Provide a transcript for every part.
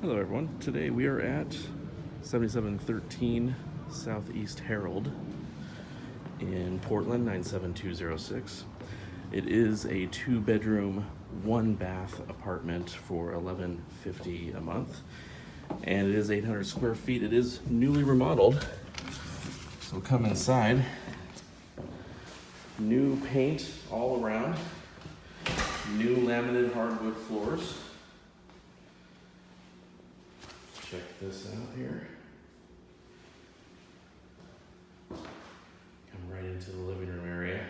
Hello everyone, today we are at 7713 Southeast Herald in Portland, 97206. It is a 2-bedroom, 1-bath apartment for $11.50 a month, and it is 800 square feet. It is newly remodeled, so we'll come inside. New paint all around, new laminated hardwood floors. Check this out here. Come right into the living room area.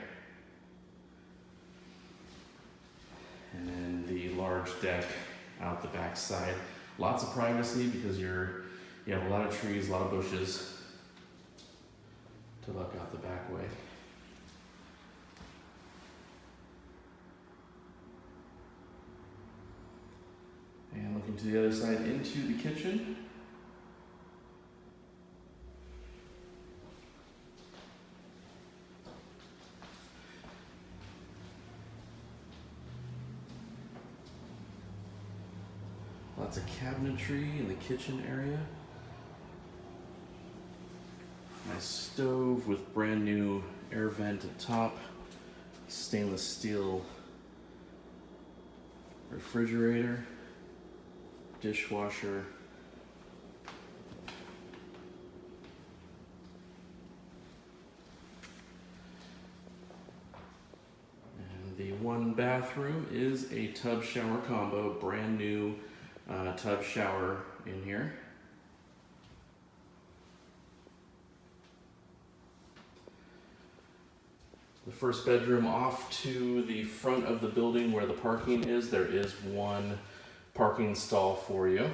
And then the large deck out the back side. Lots of privacy because you have a lot of trees, a lot of bushes to look out the back way. And looking to the other side into the kitchen. Lots of cabinetry in the kitchen area. Nice stove with brand new air vent at top. Stainless steel refrigerator. Dishwasher. And the 1 bathroom is a tub shower combo, brand new tub shower in here. The first bedroom off to the front of the building where the parking is, there is 1 parking stall for you.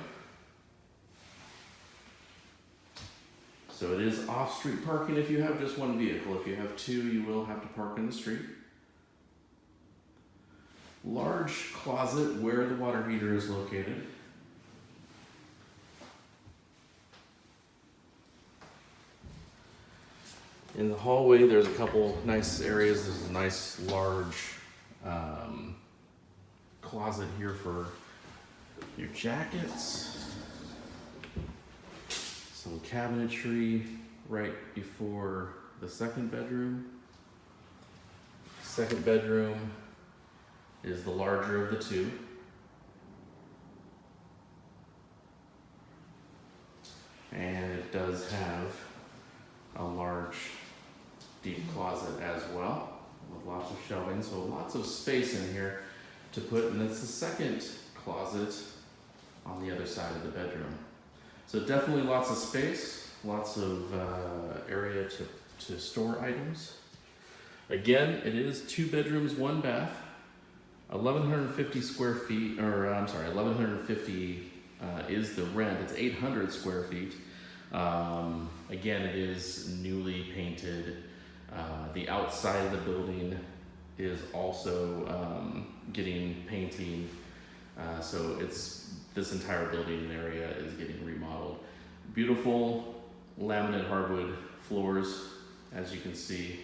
So it is off-street parking if you have just 1 vehicle. If you have 2, you will have to park in the street. Large closet where the water heater is located. In the hallway, there's a couple nice areas. There's a nice large closet here for your jackets, some cabinetry right before the 2nd bedroom. 2nd bedroom is the larger of the 2. And it does have a large, deep closet as well with lots of shelving, so lots of space in here to put, and it's the 2nd closet on the other side of the bedroom. So definitely lots of space, lots of area to store items. Again, it is 2 bedrooms, 1 bath, 1,150 square feet, or I'm sorry, 1,150 is the rent. It's 800 square feet. Again, it is newly painted. The outside of the building is also getting painting. So this entire building area is getting remodeled. Beautiful laminate hardwood floors, as you can see.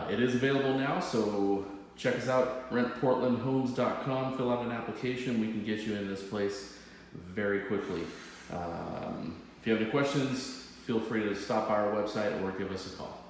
It is available now, so check us out, rentportlandhomes.com. Fill out an application. We can get you in this place very quickly. If you have any questions, feel free to stop by our website or give us a call.